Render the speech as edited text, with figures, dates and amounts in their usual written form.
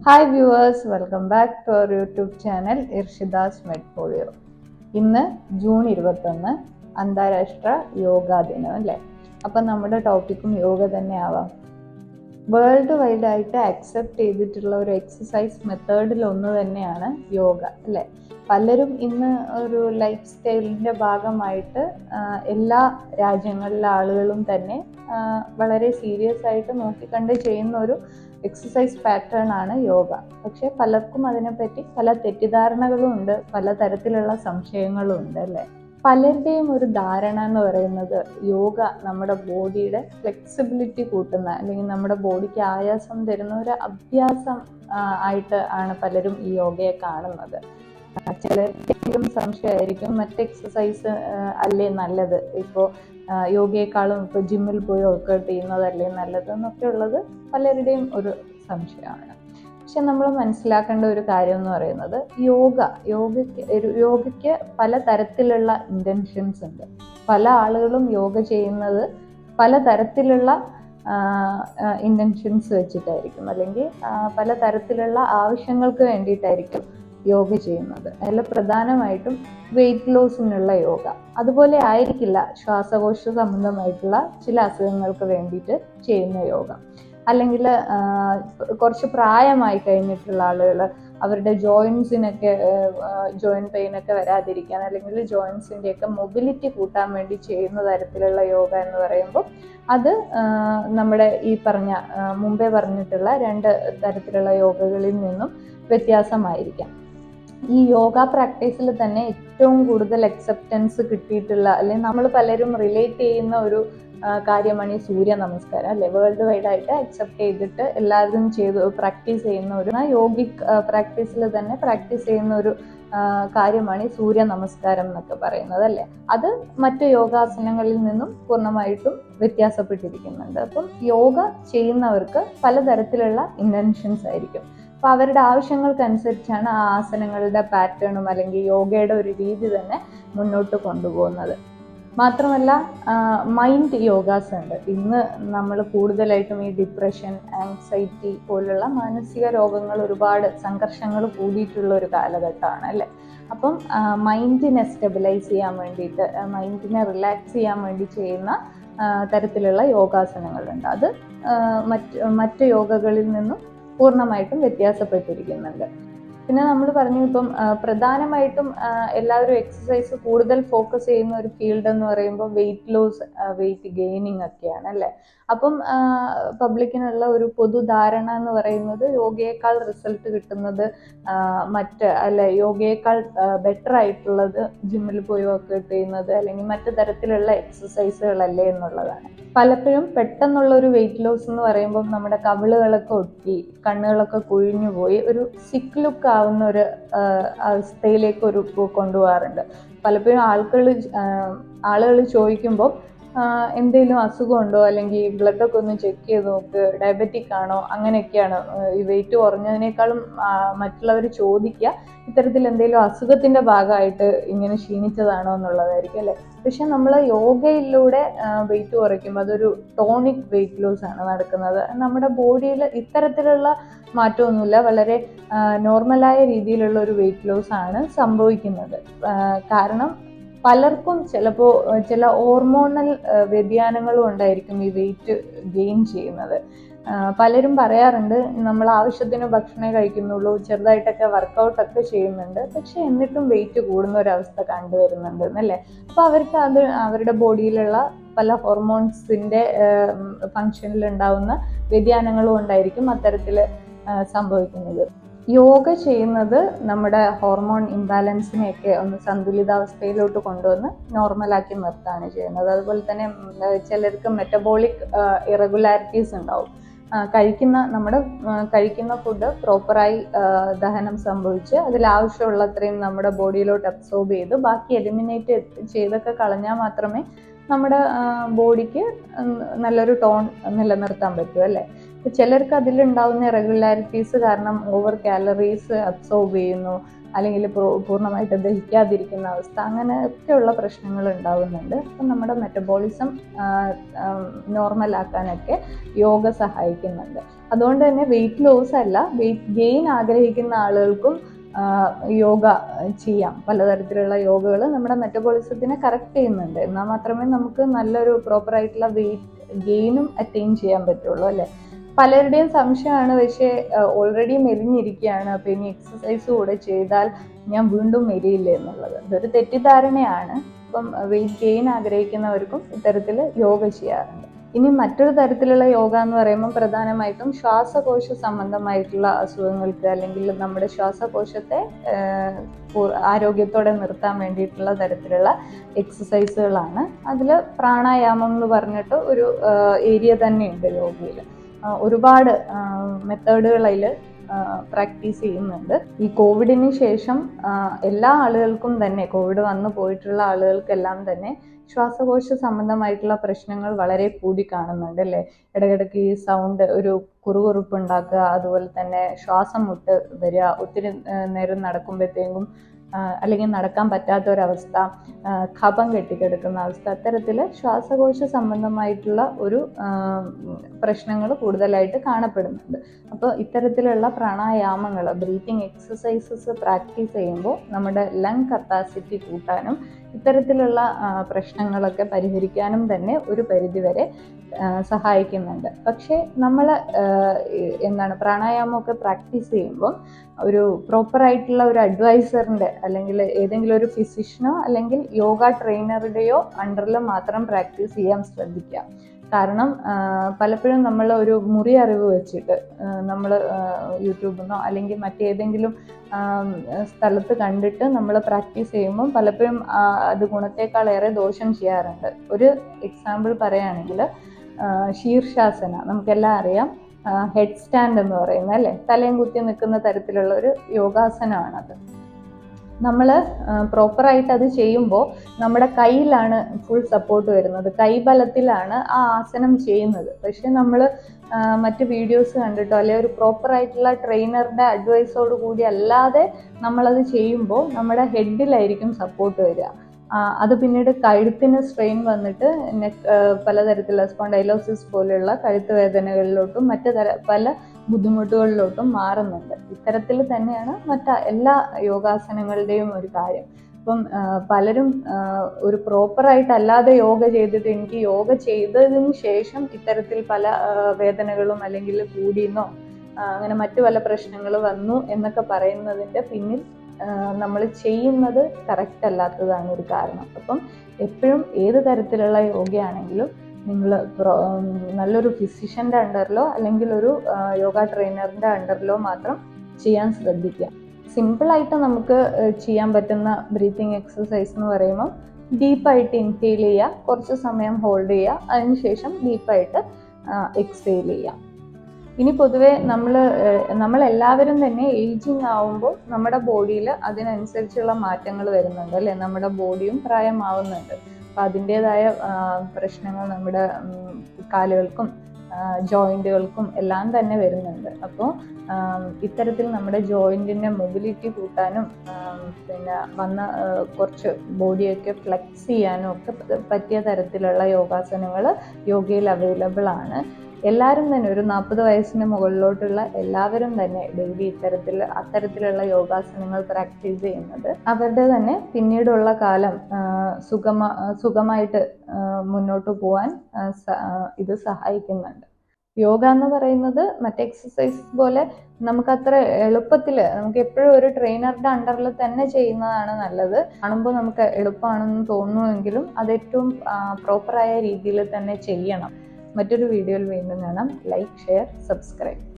Hi viewers, welcome back to our YouTube channel Irshidas മെഡ്പോളിയോ. ഇന്ന് June 21 അന്താരാഷ്ട്ര യോഗാ ദിനം അല്ലേ? അപ്പം നമ്മുടെ ടോപ്പിക്കും യോഗ തന്നെ ആവാം. വേൾഡ് വൈഡ് ആയിട്ട് അക്സെപ്റ്റ് ചെയ്തിട്ടുള്ള ഒരു എക്സസൈസ് മെത്തേഡിൽ ഒന്ന് തന്നെയാണ് യോഗ അല്ലേ? പലരും ഇന്ന് ഒരു ലൈഫ് സ്റ്റൈലിൻ്റെ ഭാഗമായിട്ട് എല്ലാ രാജ്യങ്ങളിലെ ആളുകളും തന്നെ വളരെ സീരിയസ് ആയിട്ട് നോക്കിക്കണ്ട് ചെയ്യുന്ന ഒരു എക്സസൈസ് പാറ്റേൺ ആണ് യോഗ. പക്ഷെ പലർക്കും അതിനെപ്പറ്റി പല തെറ്റിദ്ധാരണകളും ഉണ്ട്, പലതരത്തിലുള്ള സംശയങ്ങളും ഉണ്ട് അല്ലേ? പലരുടെയും ഒരു ധാരണ എന്ന് പറയുന്നത് യോഗ നമ്മുടെ ബോഡിയുടെ ഫ്ലെക്സിബിലിറ്റി കൂട്ടുന്ന അല്ലെങ്കിൽ നമ്മുടെ ബോഡിക്ക് ആയാസം തരുന്ന ഒരു അഭ്യാസം ആയിട്ട് ആണ് പലരും ഈ യോഗയെ കാണുന്നത്. ചിലർക്കെങ്കിലും സംശയമായിരിക്കും, മറ്റ് എക്സസൈസ് അല്ലേ നല്ലത്, ഇപ്പോൾ യോഗയെക്കാളും ഇപ്പോൾ ജിമ്മിൽ പോയി വർക്കൗട്ട് ചെയ്യുന്നതല്ലേ നല്ലത് എന്നൊക്കെ ഉള്ളത് പലരുടെയും ഒരു സംശയമാണ്. പക്ഷെ നമ്മൾ മനസ്സിലാക്കേണ്ട ഒരു കാര്യം എന്ന് പറയുന്നത് യോഗയ്ക്ക് പല തരത്തിലുള്ള ഇൻറ്റൻഷൻസ് ഉണ്ട്. പല ആളുകളും യോഗ ചെയ്യുന്നത് പല തരത്തിലുള്ള ഇൻറ്റൻഷൻസ് വെച്ചിട്ടായിരിക്കും, അല്ലെങ്കിൽ പല തരത്തിലുള്ള ആവശ്യങ്ങൾക്ക് വേണ്ടിയിട്ടായിരിക്കും യോഗ ചെയ്യുന്നത്. അതിൽ പ്രധാനമായിട്ടും വെയിറ്റ് ലോസിനുള്ള യോഗ, അതുപോലെ ആയിരിക്കില്ല ശ്വാസകോശ സംബന്ധമായിട്ടുള്ള ചില അസുഖങ്ങൾക്ക് വേണ്ടിയിട്ട് ചെയ്യുന്ന യോഗ. അല്ലെങ്കിൽ കുറച്ച് പ്രായമായി കഴിഞ്ഞിട്ടുള്ള ആളുകൾ അവരുടെ ജോയിൻസിനൊക്കെ ജോയിൻറ്റ് പെയിനൊക്കെ വരാതിരിക്കാൻ അല്ലെങ്കിൽ ജോയിൻസിൻ്റെയൊക്കെ മൊബിലിറ്റി കൂട്ടാൻ വേണ്ടി ചെയ്യുന്ന തരത്തിലുള്ള യോഗ എന്ന് പറയുമ്പോൾ അത് നമ്മുടെ ഈ മുമ്പേ പറഞ്ഞിട്ടുള്ള 2 തരത്തിലുള്ള യോഗകളിൽ നിന്നും വ്യത്യാസമായിരിക്കാം. ഈ യോഗ പ്രാക്ടീസിൽ തന്നെ ഏറ്റവും കൂടുതൽ അക്സെപ്റ്റൻസ് കിട്ടിയിട്ടുള്ള അല്ലെങ്കിൽ നമ്മൾ പലരും റിലേറ്റ് ചെയ്യുന്ന ഒരു കാര്യമാണ് ഈ സൂര്യ നമസ്കാരം അല്ലെ? വേൾഡ് വൈഡ് ആയിട്ട് അക്സെപ്റ്റ് ചെയ്തിട്ട് എല്ലാവരും പ്രാക്ടീസ് ചെയ്യുന്ന ഒരു യോഗിക് പ്രാക്ടീസിൽ തന്നെ പ്രാക്ടീസ് ചെയ്യുന്ന ഒരു കാര്യമാണ് ഈ സൂര്യ നമസ്കാരം എന്നൊക്കെ പറയുന്നത് അല്ലേ? അത് മറ്റു യോഗാസനങ്ങളിൽ നിന്നും പൂർണ്ണമായിട്ടും വ്യത്യാസപ്പെട്ടിരിക്കുന്നുണ്ട്. അപ്പം യോഗ ചെയ്യുന്നവർക്ക് പലതരത്തിലുള്ള ഇൻറ്റൻഷൻസ് ആയിരിക്കും. അപ്പോൾ അവരുടെ ആവശ്യങ്ങൾക്കനുസരിച്ചാണ് ആ ആസനങ്ങളുടെ പാറ്റേണും അല്ലെങ്കിൽ യോഗയുടെ ഒരു രീതി തന്നെ മുന്നോട്ട് കൊണ്ടുപോകുന്നത്. മാത്രമല്ല മൈൻഡ് യോഗാസ് ഉണ്ട്. ഇന്ന് നമ്മൾ കൂടുതലായിട്ടും ഈ ഡിപ്രഷൻ, ആങ്സൈറ്റി പോലുള്ള മാനസിക രോഗങ്ങൾ, ഒരുപാട് സംഘർഷങ്ങൾ കൂടിയിട്ടുള്ള ഒരു കാലഘട്ടമാണ് അല്ലേ? അപ്പം മൈൻഡിനെ സ്റ്റെബിലൈസ് ചെയ്യാൻ വേണ്ടിയിട്ട്, മൈൻഡിനെ റിലാക്സ് ചെയ്യാൻ വേണ്ടി ചെയ്യുന്ന തരത്തിലുള്ള യോഗാസനങ്ങളുണ്ട്. അത് മറ്റ് യോഗകളിൽ നിന്നും പൂർണ്ണമായിട്ടും വ്യത്യാസപ്പെട്ടിരിക്കുന്നുണ്ട്. പിന്നെ നമ്മൾ പറഞ്ഞു, ഇപ്പം പ്രധാനമായിട്ടും എല്ലാവരും എക്സസൈസ് കൂടുതൽ ഫോക്കസ് ചെയ്യുന്ന ഒരു ഫീൽഡ് എന്ന് പറയുമ്പോൾ വെയിറ്റ് ലോസ്, വെയിറ്റ് ഗെയിനിങ് ഒക്കെയാണ് അല്ലേ? അപ്പം പബ്ലിക്കിനുള്ള ഒരു പൊതുധാരണ എന്ന് പറയുന്നത് യോഗയേക്കാൾ റിസൾട്ട് കിട്ടുന്നത് യോഗയേക്കാൾ ബെറ്റർ ആയിട്ടുള്ളത് ജിമ്മിൽ പോയി വർക്കൗട്ട് ചെയ്യുന്നത് അല്ലെങ്കിൽ മറ്റു തരത്തിലുള്ള എക്സസൈസുകളല്ലേ എന്നുള്ളതാണ്. പലപ്പോഴും പെട്ടെന്നുള്ള ഒരു വെയിറ്റ് ലോസ് എന്ന് പറയുമ്പോൾ നമ്മുടെ കവിളുകളൊക്കെ ഒട്ടി, കണ്ണുകളൊക്കെ കുഴിഞ്ഞു പോയി ഒരു സിക്ക് ലുക്ക് ആവുന്ന ഒരു അവസ്ഥയിലേക്ക് കൊണ്ടുപോകാറുണ്ട്. പലപ്പോഴും ആളുകൾ ചോദിക്കുമ്പോൾ എന്തെങ്കിലും അസുഖമുണ്ടോ, അല്ലെങ്കിൽ ബ്ലഡൊക്കെ ഒന്ന് ചെക്ക് ചെയ്ത് നോക്ക്, ഡയബറ്റിക് ആണോ, അങ്ങനെയൊക്കെയാണ് ഈ വെയിറ്റ് കുറഞ്ഞതിനേക്കാളും മറ്റുള്ളവർ ചോദിക്കുക ഇത്തരത്തിൽ എന്തെങ്കിലും അസുഖത്തിൻ്റെ ഭാഗമായിട്ട് ഇങ്ങനെ ക്ഷീണിച്ചതാണോ എന്നുള്ളതായിരിക്കും അല്ലേ? പക്ഷെ നമ്മൾ യോഗയിലൂടെ വെയിറ്റ് കുറയ്ക്കുമ്പോൾ അതൊരു ടോണിക് വെയിറ്റ് ലോസ് ആണ് നടക്കുന്നത്. നമ്മുടെ ബോഡിയിൽ ഇത്തരത്തിലുള്ള മാറ്റമൊന്നുമില്ല, വളരെ നോർമലായ രീതിയിലുള്ള ഒരു വെയിറ്റ് ലോസ് ആണ് സംഭവിക്കുന്നത്. കാരണം പലർക്കും ചിലപ്പോൾ ചില ഹോർമോണൽ വ്യതിയാനങ്ങളും ഉണ്ടായിരിക്കും ഈ വെയിറ്റ് ഗെയിൻ ചെയ്യുന്നത്. പലരും പറയാറുണ്ട്, നമ്മൾ ആവശ്യത്തിന് ഭക്ഷണമേ കഴിക്കുന്നുള്ളൂ, ചെറുതായിട്ടൊക്കെ വർക്കൗട്ടൊക്കെ ചെയ്യുന്നുണ്ട്, പക്ഷെ എന്നിട്ടും വെയിറ്റ് കൂടുന്ന ഒരവസ്ഥ കണ്ടുവരുന്നുണ്ട് എന്നല്ലേ? അപ്പോൾ അവർക്ക് അവരുടെ ബോഡിയിലുള്ള പല ഹോർമോൺസിൻ്റെ ഫങ്ഷനിൽ ഉണ്ടാവുന്ന വ്യതിയാനങ്ങളും കൊണ്ടായിരിക്കും അത്തരത്തിൽ സംഭവിക്കുന്നത്. യോഗ ചെയ്യുന്നത് നമ്മുടെ ഹോർമോൺ ഇംബാലൻസിനെയൊക്കെ ഒന്ന് സന്തുലിതാവസ്ഥയിലോട്ട് കൊണ്ടുവന്ന് നോർമലാക്കി നിർത്താണ് ചെയ്യുന്നത്. അതുപോലെ തന്നെ ചിലർക്ക് മെറ്റബോളിക് ഇറഗുലാരിറ്റീസ് ഉണ്ടാവും. കഴിക്കുന്ന ഫുഡ് പ്രോപ്പറായി ദഹനം സംഭവിച്ച് അതിലാവശ്യമുള്ളത്രയും നമ്മുടെ ബോഡിയിലോട്ട് അബ്സോർബ് ചെയ്ത് ബാക്കി എലിമിനേറ്റ് ചെയ്തൊക്കെ കളഞ്ഞാൽ മാത്രമേ നമ്മുടെ ബോഡിക്ക് നല്ലൊരു ടോൺ നിലനിർത്താൻ പറ്റൂ അല്ലേ? ചിലർക്ക് അതിലുണ്ടാവുന്ന ഇറഗുലാരിറ്റീസ് കാരണം ഓവർ കാലറീസ് അബ്സോർബ് ചെയ്യുന്നു, അല്ലെങ്കിൽ പൂർണ്ണമായിട്ട് ദഹിക്കാതിരിക്കുന്ന അവസ്ഥ, അങ്ങനെയൊക്കെയുള്ള പ്രശ്നങ്ങൾ ഉണ്ടാവുന്നുണ്ട്. അപ്പം നമ്മുടെ മെറ്റബോളിസം നോർമലാക്കാനൊക്കെ യോഗ സഹായിക്കുന്നുണ്ട്. അതുകൊണ്ട് തന്നെ വെയിറ്റ് ലോസ് അല്ല, വെയിറ്റ് ഗെയിൻ ആഗ്രഹിക്കുന്ന ആളുകൾക്കും യോഗ ചെയ്യാം. പലതരത്തിലുള്ള യോഗകൾ നമ്മുടെ മെറ്റബോളിസത്തിനെ കറക്റ്റ് ചെയ്യുന്നുണ്ട്. എന്നാൽ മാത്രമേ നമുക്ക് നല്ലൊരു പ്രോപ്പറായിട്ടുള്ള വെയിറ്റ് ഗെയിനും അറ്റൈൻ ചെയ്യാൻ പറ്റുള്ളൂ അല്ലേ. പലരുടെയും സംശയമാണ്, പക്ഷേ ഓൾറെഡി മെലിഞ്ഞിരിക്കുകയാണ്, അപ്പോൾ ഇനി എക്സസൈസ് കൂടെ ചെയ്താൽ ഞാൻ വീണ്ടും മെലിയില്ലേ എന്നുള്ളത്. ഇതൊരു തെറ്റിദ്ധാരണയാണ്. ഇപ്പം വെയിറ്റ് ഗെയിൻ ആഗ്രഹിക്കുന്നവർക്കും ഇത്തരത്തിൽ യോഗ ചെയ്യാറുണ്ട്. ഇനി മറ്റൊരു തരത്തിലുള്ള യോഗ എന്ന് പറയുമ്പോൾ പ്രധാനമായിട്ടും ശ്വാസകോശ സംബന്ധമായിട്ടുള്ള അസുഖങ്ങൾക്ക് അല്ലെങ്കിൽ നമ്മുടെ ശ്വാസകോശത്തെ ആരോഗ്യത്തോടെ നിർത്താൻ വേണ്ടിയിട്ടുള്ള തരത്തിലുള്ള എക്സസൈസുകളാണ്. അതിൽ പ്രാണായാമം എന്ന് പറഞ്ഞിട്ട് ഒരു ഏരിയ തന്നെയുണ്ട് യോഗയിൽ. ഒരുപാട് മെത്തേഡുകൾ അതിൽ പ്രാക്ടീസ് ചെയ്യുന്നുണ്ട്. ഈ കോവിഡിന് ശേഷം എല്ലാ ആളുകൾക്കും തന്നെ, കോവിഡ് വന്നു പോയിട്ടുള്ള ആളുകൾക്കെല്ലാം തന്നെ ശ്വാസകോശ സംബന്ധമായിട്ടുള്ള പ്രശ്നങ്ങൾ വളരെ കൂടി കാണുന്നുണ്ട് അല്ലേ. ഇടയ്ക്കിടയ്ക്ക് ഈ സൗണ്ട് ഒരു കുറുകുറുപ്പ് ഉണ്ടാക്കുക, അതുപോലെ തന്നെ ശ്വാസം മുട്ട് വരിക, ഒത്തിരി നേരം നടക്കുമ്പോഴത്തേക്കും അല്ലെങ്കിൽ നടക്കാൻ പറ്റാത്ത ഒരവസ്ഥ, കഫം കെട്ടിക്കിടക്കുന്ന അവസ്ഥ, അത്തരത്തിൽ ശ്വാസകോശ സംബന്ധമായിട്ടുള്ള ഒരു പ്രശ്നങ്ങൾ കൂടുതലായിട്ട് കാണപ്പെടുന്നുണ്ട്. അപ്പോൾ ഇത്തരത്തിലുള്ള പ്രാണായാമങ്ങൾ, ബ്രീത്തിങ് എക്സസൈസസ് പ്രാക്ടീസ് ചെയ്യുമ്പോൾ നമ്മുടെ ലങ് കപ്പാസിറ്റി കൂട്ടാനും ഇത്തരത്തിലുള്ള പ്രശ്നങ്ങളൊക്കെ പരിഹരിക്കാനും തന്നെ ഒരു പരിധിവരെ സഹായിക്കുന്നുണ്ട്. പക്ഷേ നമ്മൾ പ്രാണായാമമൊക്കെ പ്രാക്ടീസ് ചെയ്യുമ്പോൾ ഒരു പ്രോപ്പറായിട്ടുള്ള ഒരു അഡ്വൈസറിൻ്റെ അല്ലെങ്കിൽ ഏതെങ്കിലും ഒരു ഫിസിഷ്യനോ അല്ലെങ്കിൽ യോഗ ട്രെയിനറുടെയോ അണ്ടറിൽ മാത്രം പ്രാക്ടീസ് ചെയ്യാൻ ശ്രദ്ധിക്കുക. കാരണം പലപ്പോഴും നമ്മൾ ഒരു മുറി അറിവ് വെച്ചിട്ട് നമ്മൾ യൂട്യൂബിൽ നിന്നോ അല്ലെങ്കിൽ മറ്റേതെങ്കിലും സ്ഥലത്ത് കണ്ടിട്ട് നമ്മൾ പ്രാക്ടീസ് ചെയ്യുമ്പം പലപ്പോഴും അത് ഗുണത്തേക്കാളേറെ ദോഷം ചെയ്യാറുണ്ട്. ഒരു എക്സാമ്പിൾ പറയുകയാണെങ്കിൽ ശീർഷാസന നമുക്കെല്ലാം അറിയാം, ഹെഡ് സ്റ്റാൻഡ് എന്ന് പറയുന്നത് അല്ലേ, തലയും കുത്തി നിൽക്കുന്ന തരത്തിലുള്ള ഒരു യോഗാസനമാണത്. നമ്മൾ പ്രോപ്പറായിട്ട് അത് ചെയ്യുമ്പോൾ നമ്മുടെ കയ്യിലാണ് ഫുൾ സപ്പോർട്ട് വരുന്നത്, കൈബലത്തിലാണ് ആ ആസനം ചെയ്യുന്നത്. പക്ഷെ നമ്മൾ മറ്റ് വീഡിയോസ് കണ്ടിട്ടോ അല്ലെങ്കിൽ ഒരു പ്രോപ്പറായിട്ടുള്ള ട്രെയിനറുടെ അഡ്വൈസോട് കൂടി അല്ലാതെ നമ്മളത് ചെയ്യുമ്പോൾ നമ്മുടെ ഹെഡിലായിരിക്കും സപ്പോർട്ട് വരിക. അത് പിന്നീട് കഴുത്തിന് സ്ട്രെയിൻ വന്നിട്ട് പലതരത്തിലുള്ള സ്പോണ്ടൈലോസിസ് പോലെയുള്ള കഴുത്ത് വേദനകളിലോട്ടും പല ബുദ്ധിമുട്ടുകളിലോട്ടും മാറുന്നുണ്ട്. ഇത്തരത്തിൽ തന്നെയാണ് എല്ലാ യോഗാസനങ്ങളുടെയും ഒരു കാര്യം. ഇപ്പം പലരും ഒരു പ്രോപ്പറായിട്ട് അല്ലാതെ യോഗ ചെയ്തിട്ട് എനിക്ക് യോഗ ചെയ്തതിന് ശേഷം ഇത്തരത്തിൽ പല വേദനകളും അല്ലെങ്കിൽ കൂടിയെന്നോ അങ്ങനെ മറ്റു പല പ്രശ്നങ്ങൾ വന്നു എന്നൊക്കെ പറയുന്നതിൻ്റെ പിന്നിൽ നമ്മൾ ചെയ്യുന്നത് കറക്റ്റ് അല്ലാത്തതാണ് ഒരു കാരണം. അപ്പം എപ്പോഴും ഏത് തരത്തിലുള്ള യോഗയാണെങ്കിലും നിങ്ങൾ നല്ലൊരു ഫിസിഷ്യൻ്റെ അണ്ടറിലോ അല്ലെങ്കിൽ ഒരു യോഗ ട്രെയിനറിൻ്റെ അണ്ടറിലോ മാത്രം ചെയ്യാൻ ശ്രദ്ധിക്കുക. സിമ്പിളായിട്ട് നമുക്ക് ചെയ്യാൻ പറ്റുന്ന ബ്രീത്തിങ് എക്സസൈസ് എന്ന് പറയുമ്പോൾ ഡീപ്പായിട്ട് ഇൻഹെയിൽ ചെയ്യുക, കുറച്ച് സമയം ഹോൾഡ് ചെയ്യുക, അതിനുശേഷം ഡീപ്പായിട്ട് എക്സ്ഹെയിൽ ചെയ്യുക. ഇനി പൊതുവെ നമ്മളെല്ലാവരും തന്നെ ഏജിങ് ആവുമ്പോൾ നമ്മുടെ ബോഡിയിൽ അതിനനുസരിച്ചുള്ള മാറ്റങ്ങൾ വരുന്നുണ്ട് അല്ലേ. നമ്മുടെ ബോഡിയും പ്രായമാവുന്നുണ്ട്. അപ്പോൾ അതിൻ്റേതായ പ്രശ്നങ്ങൾ നമ്മുടെ കാലുകൾക്കും ജോയിൻറ്റുകൾക്കും എല്ലാം തന്നെ വരുന്നുണ്ട്. അപ്പോൾ ഇത്തരത്തിൽ നമ്മുടെ ജോയിൻറ്റിൻ്റെ മൊബിലിറ്റി കൂട്ടാനും പിന്നെ കുറച്ച് ബോഡിയൊക്കെ ഫ്ലെക്സ് ചെയ്യാനും ഒക്കെ പറ്റിയ തരത്തിലുള്ള യോഗാസനങ്ങൾ യോഗയിൽ അവൈലബിൾ ആണ്. എല്ലാവരും തന്നെ ഒരു 40 വയസ്സിന് മുകളിലോട്ടുള്ള എല്ലാവരും തന്നെ ഡെയിലി അത്തരത്തിലുള്ള യോഗാസനങ്ങൾ പ്രാക്ടീസ് ചെയ്യുന്നത് അവരുടെ തന്നെ പിന്നീടുള്ള കാലം സുഖമായിട്ട് മുന്നോട്ട് പോകാൻ ഇത് സഹായിക്കുന്നുണ്ട്. യോഗ എന്ന് പറയുന്നത് മറ്റ് എക്സസൈസ് പോലെ നമുക്കത്ര എളുപ്പത്തിൽ നമുക്ക് എപ്പോഴും ഒരു ട്രെയിനറുടെ അണ്ടറിൽ തന്നെ ചെയ്യുന്നതാണ് നല്ലത്. കാണുമ്പോൾ നമുക്ക് എളുപ്പമാണെന്ന് തോന്നുമെങ്കിലും അത് ഏറ്റവും പ്രോപ്പറായ രീതിയിൽ തന്നെ ചെയ്യണം. മറ്റൊരു വീഡിയോയിൽ വീണ്ടും കാണാം. Like, share, subscribe.